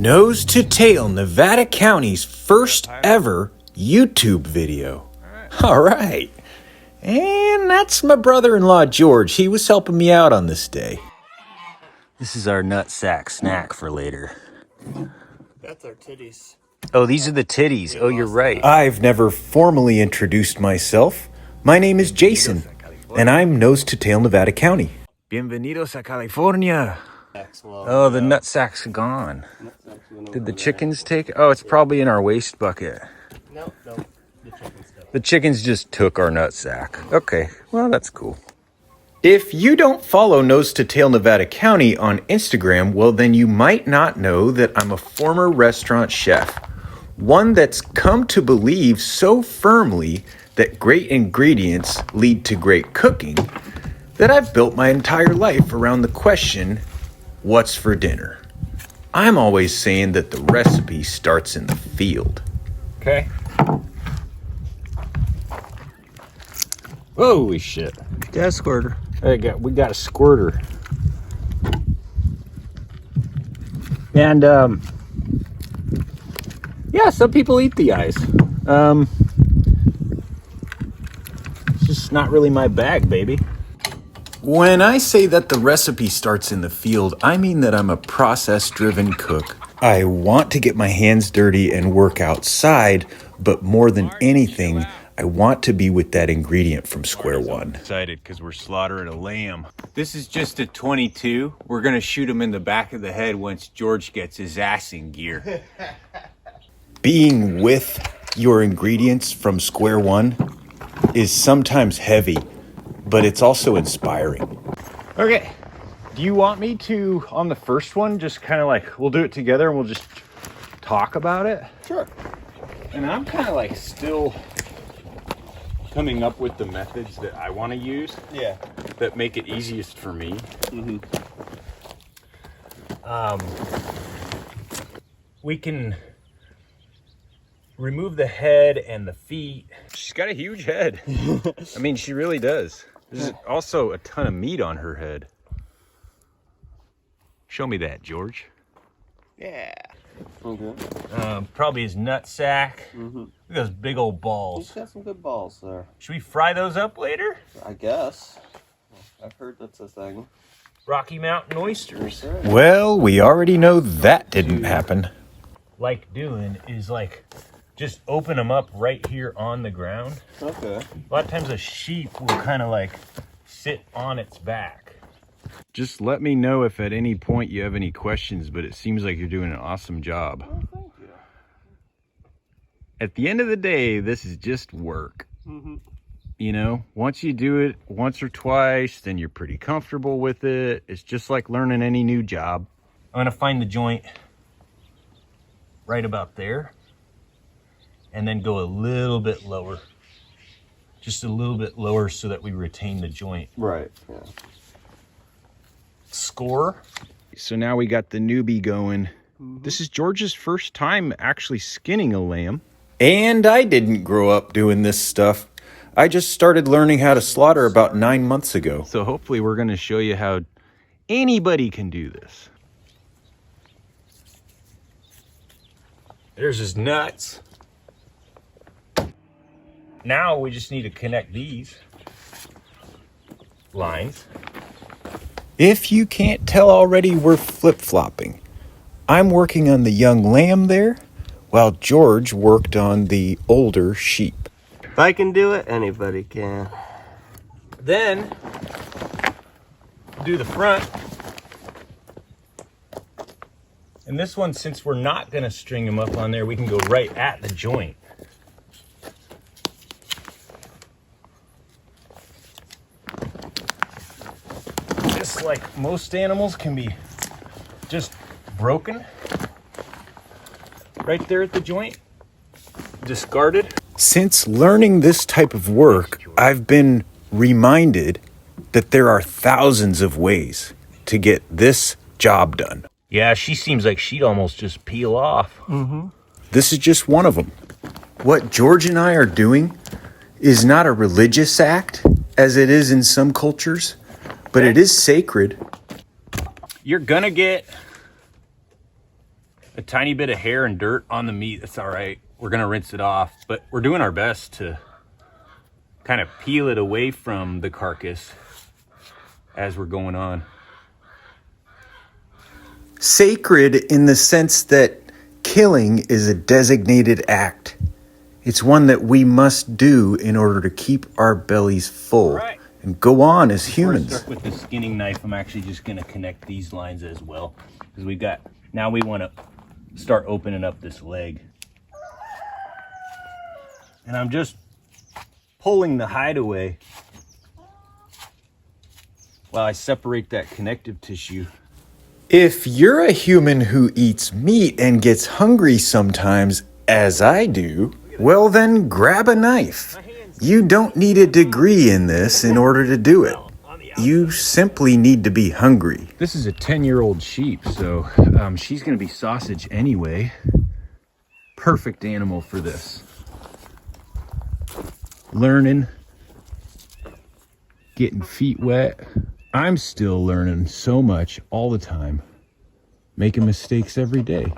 Nose to Tail, Nevada County's first ever YouTube video. All right. And that's my brother-in-law, George. He was helping me out on this day. This is our nutsack snack for later. That's our titties. Oh, these are the titties. Oh, you're right. I've never formally introduced myself. My name is Jason, and I'm Nose to Tail, Nevada County. Bienvenidos a California. Oh, the nutsack's gone. Did the chickens take? Oh, it's probably in our waste bucket. No, the chickens don't. The chickens just took our nutsack. Okay, well, that's cool. If you don't follow Nose to Tail Nevada County on Instagram, well, then you might not know that I'm a former restaurant chef. One that's come to believe so firmly that great ingredients lead to great cooking that I've built my entire life around the question, what's for dinner? I'm always saying that the recipe starts in the field. Okay. Holy shit. Got a squirter. We got a squirter. And yeah, some people eat the eyes. It's just not really my bag, baby. When I say that the recipe starts in the field, I mean that I'm a process-driven cook. I want to get my hands dirty and work outside, but more than anything, I want to be with that ingredient from square one. Excited because we're slaughtering a lamb. This is just a 22. We're gonna shoot him in the back of the head once George gets his ass in gear. Being with your ingredients from square one is sometimes heavy, but it's also inspiring. Okay, do you want me to, on the first one, just kind of like, we'll do it together and we'll just talk about it? Sure. And I'm kind of like still coming up with the methods that I want to use. Yeah. That make it easiest for me. Mm-hmm. We can remove the head and the feet. She's got a huge head. I mean, she really does. There's also a ton of meat on her head. Show me that, George. Yeah. Okay. Probably his nutsack. Mm-hmm. Look at those big old balls. He's got some good balls there. Should we fry those up later? I guess. I've heard that's a thing. Rocky Mountain oysters. Sure. Well, we already know that didn't happen. Like doing is like just open them up right here on the ground. Okay. A lot of times a sheep will kind of like sit on its back. Just let me know if at any point you have any questions, but it seems like you're doing an awesome job. Oh, thank you. At the end of the day, this is just work. Mm-hmm. You know, once you do it once or twice, then you're pretty comfortable with it. It's just like learning any new job. I'm gonna find the joint right about there and then go a little bit lower. Just a little bit lower so that we retain the joint. Right, yeah. Score. So now we got the newbie going. Mm-hmm. This is George's first time actually skinning a lamb. And I didn't grow up doing this stuff. I just started learning how to slaughter about 9 months ago. So hopefully we're going to show you how anybody can do this. There's his nuts. Now we just need to connect these lines. If you can't tell already, we're flip-flopping. I'm working on the young lamb there, while George worked on the older sheep. If I can do it, anybody can. Then, do the front. And this one, since we're not going to string them up on there, we can go right at the joint. Just like most animals can be just broken right there at the joint, discarded. Since learning this type of work, I've been reminded that there are thousands of ways to get this job done. Yeah, she seems like she'd almost just peel off. Mm-hmm. This is just one of them. What George and I are doing is not a religious act, as it is in some cultures, but it is sacred. You're gonna get a tiny bit of hair and dirt on the meat. That's all right. We're gonna rinse it off, but we're doing our best to kind of peel it away from the carcass as we're going on. Sacred in the sense that killing is a designated act. It's one that we must do in order to keep our bellies full and go on as humans. Before I start with the skinning knife, I'm actually just gonna connect these lines as well, because now we wanna start opening up this leg. And I'm just pulling the hide away while I separate that connective tissue. If you're a human who eats meat and gets hungry sometimes, as I do, well then grab a knife. You don't need a degree in this in order to do it. You simply need to be hungry. This is a 10-year-old sheep, so she's gonna be sausage anyway. Perfect animal for this. Learning, getting feet wet. I'm still learning so much all the time, making mistakes every day.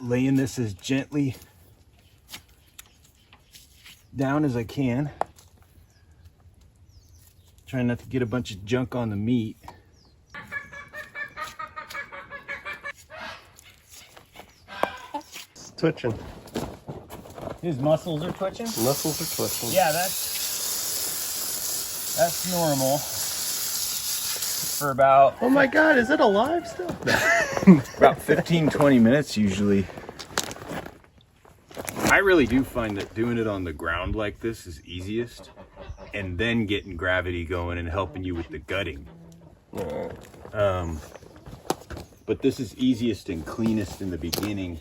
Laying this as gently down as I can. Trying not to get a bunch of junk on the meat. It's twitching. His muscles are twitching? Muscles are twitching. Yeah, that's normal. For about... Oh my God, is it alive still? about 15-20 minutes usually. I really do find that doing it on the ground like this is easiest, and then getting gravity going and helping you with the gutting. But this is easiest and cleanest in the beginning,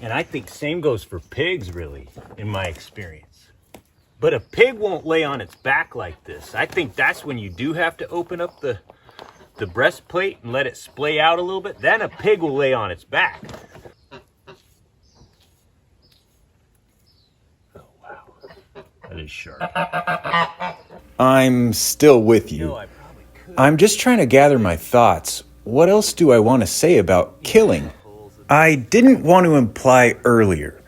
and I think same goes for pigs, really, in my experience. But a pig won't lay on its back like this. I think that's when you do have to open up the breastplate and let it splay out a little bit. Then a pig will lay on its back. Oh, wow. That is sharp. I'm still with you. I'm just trying to gather my thoughts. What else do I want to say about killing? I didn't want to imply earlier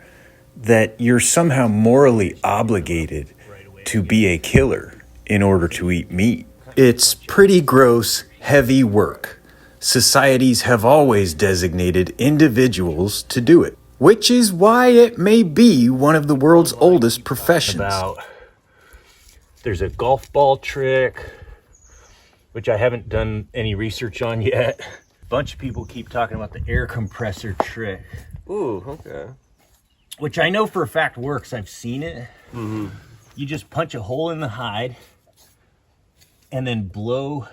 that you're somehow morally obligated to be a killer in order to eat meat. It's pretty gross, heavy work. Societies have always designated individuals to do it, which is why it may be one of the world's oldest professions. There's a golf ball trick, which I haven't done any research on yet. A bunch of people keep talking about the air compressor trick. Ooh, okay. Which I know for a fact works. I've seen it. Mm-hmm. You just punch a hole in the hide and then blow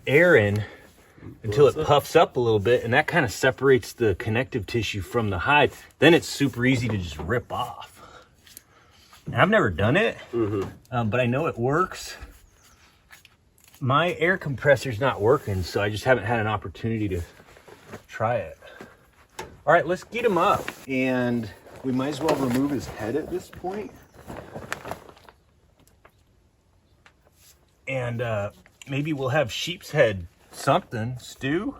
air in until it puffs up a little bit, and that kind of separates the connective tissue from the hide. Then it's super easy to just rip off. And I've never done it, but I know it works. My air compressor's not working, so I just haven't had an opportunity to try it. All right, let's get him up. And we might as well remove his head at this point. And maybe we'll have sheep's head something, stew.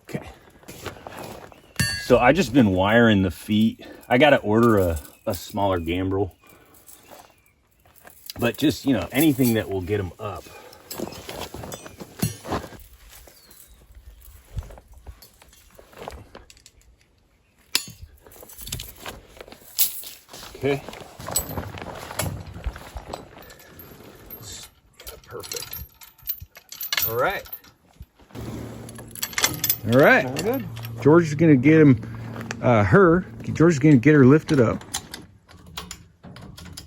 Okay. So I just been wiring the feet. I got to order a smaller gambrel. But just, you know, anything that will get them up. Okay. Perfect. All right. All right. Very good. George is going to get him, George is going to get her lifted up.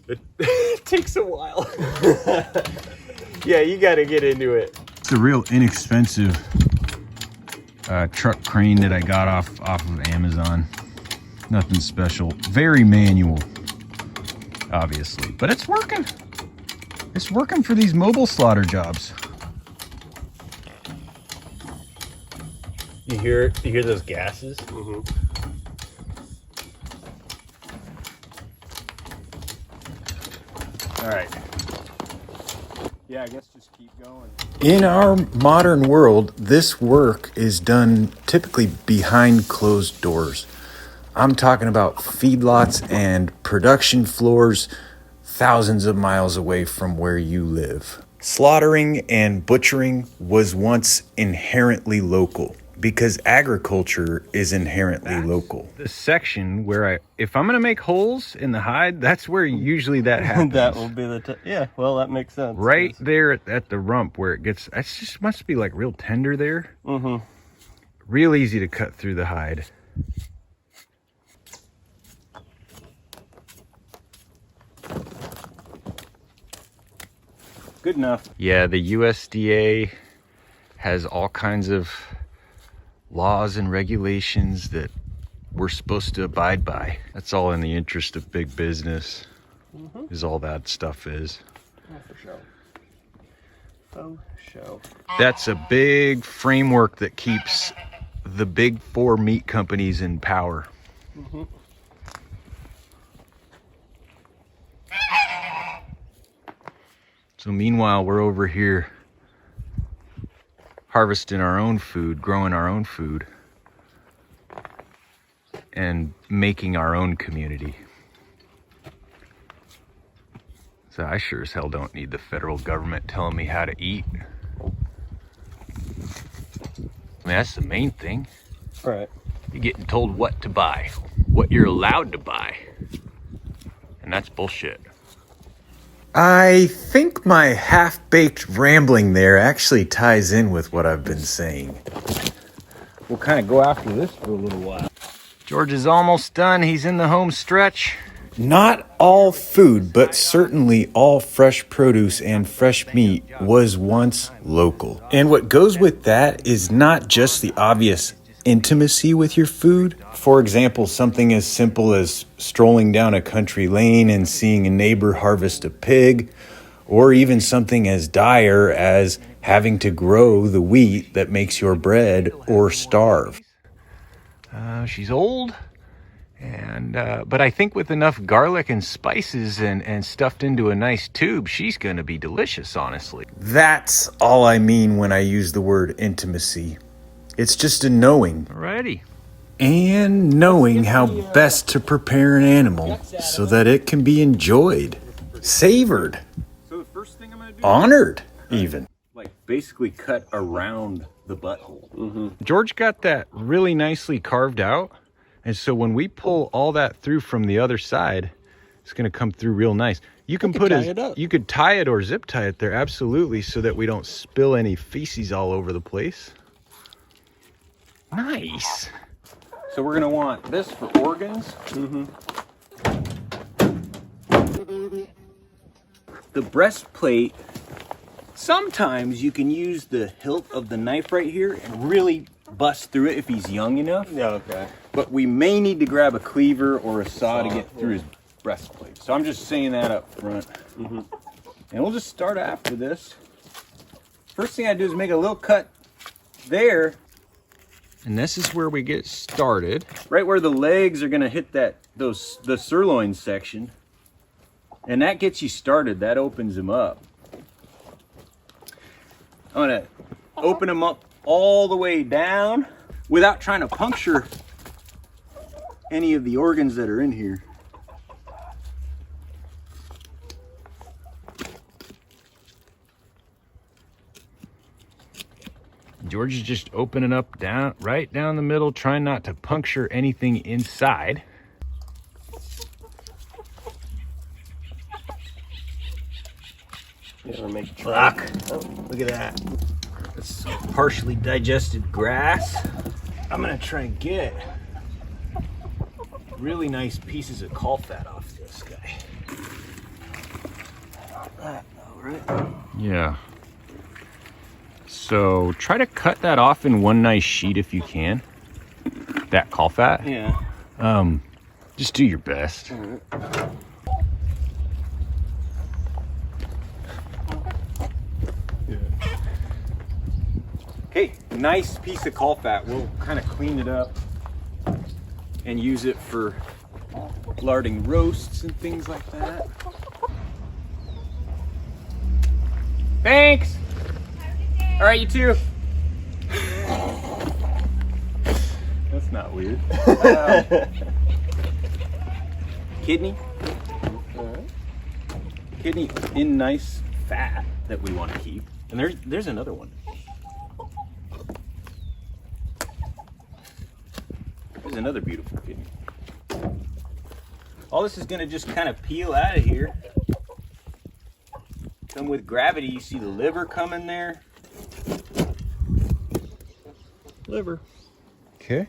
It takes a while. Yeah, you got to get into it. It's a real inexpensive truck crane that I got off of Amazon. Nothing special. Very manual, obviously, but it's working. It's working for these mobile slaughter jobs. You hear those gases? All right. Yeah, I guess just keep going. In our modern world, this work is done typically behind closed doors. I'm talking about feedlots and production floors thousands of miles away from where you live. Slaughtering and butchering was once inherently local because agriculture is inherently local. The section where if I'm going to make holes in the hide, that's where usually that happens. That will be yeah, well, that makes sense. Right there at the rump where it gets, it just must be like real tender there. Real easy to cut through the hide. Good enough. Yeah, the USDA has all kinds of laws and regulations that we're supposed to abide by. That's all in the interest of big business, is all that stuff is. Oh, for sure. Oh, show. That's a big framework that keeps the big four meat companies in power. So meanwhile, we're over here harvesting our own food, growing our own food, and making our own community. So I sure as hell don't need the federal government telling me how to eat. I mean, that's the main thing. Right. You're getting told what to buy, what you're allowed to buy. And that's bullshit. I think my half-baked rambling there actually ties in with what I've been saying. We'll kind of go after this for a little while. George is almost done. He's in the home stretch. Not all food, but certainly all fresh produce and fresh meat was once local. And what goes with that is not just the obvious intimacy with your food. For example, something as simple as strolling down a country lane and seeing a neighbor harvest a pig, or even something as dire as having to grow the wheat that makes your bread or starve. She's old, and but I think with enough garlic and spices and stuffed into a nice tube, she's going to be delicious, honestly. That's all I mean when I use the word intimacy. It's just a knowing. Alrighty. And knowing how best to prepare an animal so that it can be enjoyed, savored, So the first thing I'm gonna do, honored, even. like basically cut around the butthole. George got that really nicely carved out. And so when we pull all that through from the other side, it's going to come through real nice. You can you could tie it or zip tie it there, absolutely, so that we don't spill any feces all over the place. Nice. So we're gonna want this for organs. The breastplate, sometimes you can use the hilt of the knife right here and really bust through it if he's young enough. Yeah, okay. But we may need to grab a cleaver or a saw to get through his breastplate. So I'm just saying that up front. And we'll just start after this. First thing I do is make a little cut there. And this is where we get started. Right where the legs are gonna hit the sirloin section. And that gets you started, that opens them up. I'm gonna open them up all the way down without trying to puncture any of the organs that are in here. George is just opening up right down the middle, trying not to puncture anything inside. Yeah, make Fuck. Oh, look at that. That's partially digested grass. I'm gonna try and get really nice pieces of caul fat off this guy. that, though, right? Yeah. So try to cut that off in one nice sheet if you can. That caul fat. Yeah. Just do your best. Okay, nice piece of caul fat. We'll kind of clean it up and use it for larding roasts and things like that. Thanks. All right, you too. That's not weird. Kidney. Kidney in nice fat that we want to keep. And there's another one. There's another beautiful kidney. All this is gonna just kind of peel out of here. Come with gravity. You see the liver coming there. Liver. Okay.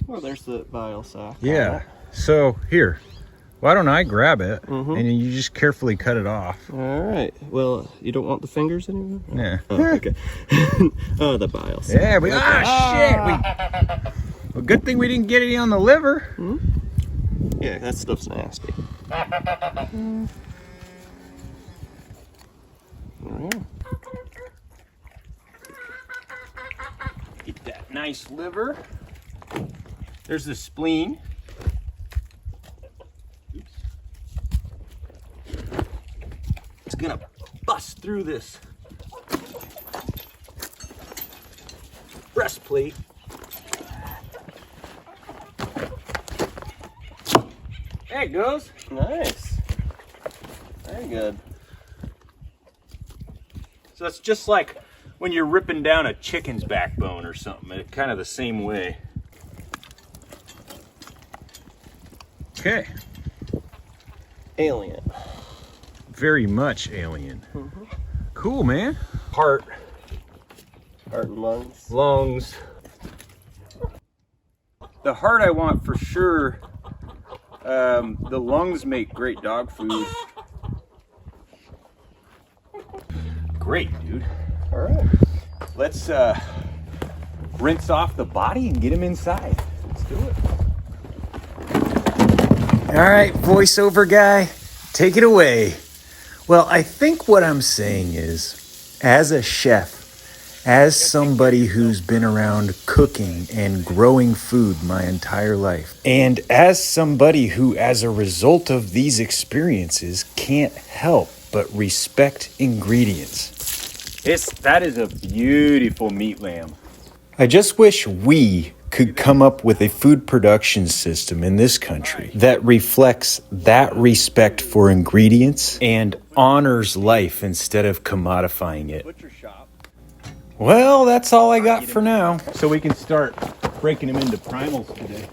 Well, there's the bile sac. Yeah. So here, why don't I grab it and you just carefully cut it off? All right. Well, you don't want the fingers anymore? Yeah. Oh, okay. Oh, the bile sac. Yeah. Shit. Well, good thing we didn't get any on the liver. Yeah, that stuff's nasty. Get that nice liver. There's the spleen. Oops. It's gonna bust through this breastplate. There it goes. Nice. Very good. So it's just like when you're ripping down a chicken's backbone or something. It's kind of the same way. Okay. Alien. Very much alien. Cool, man. Heart, Heart and lungs. lungs. The heart I want for sure. The lungs make great dog food. Great, dude. All right. Let's rinse off the body and get him inside. Let's do it. All right, voiceover guy, take it away. Well, I think what I'm saying is, as a chef, as somebody who's been around cooking and growing food my entire life, and as somebody who, as a result of these experiences, can't help but respect ingredients. That is a beautiful meat lamb. I just wish we could come up with a food production system in this country that reflects that respect for ingredients and honors life instead of commodifying it. Well, that's all I got for now. So we can start breaking them into primals today.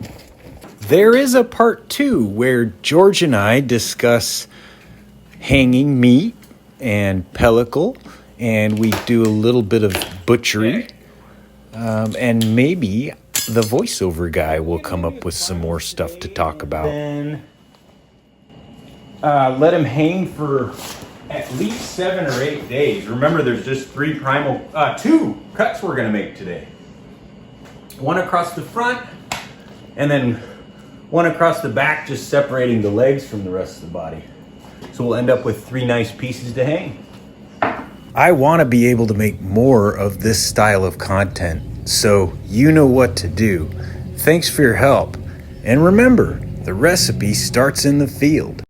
There is a part 2 where George and I discuss hanging meat and pellicle, and we do a little bit of butchery, and maybe the voiceover guy will come up with some more stuff to talk about. Then let him hang for at least 7 or 8 days. Remember, there's just 2 cuts we're gonna make today. One across the front, and then one across the back, just separating the legs from the rest of the body. So we'll end up with 3 nice pieces to hang. I want to be able to make more of this style of content, so you know what to do. Thanks for your help. And remember, the recipe starts in the field.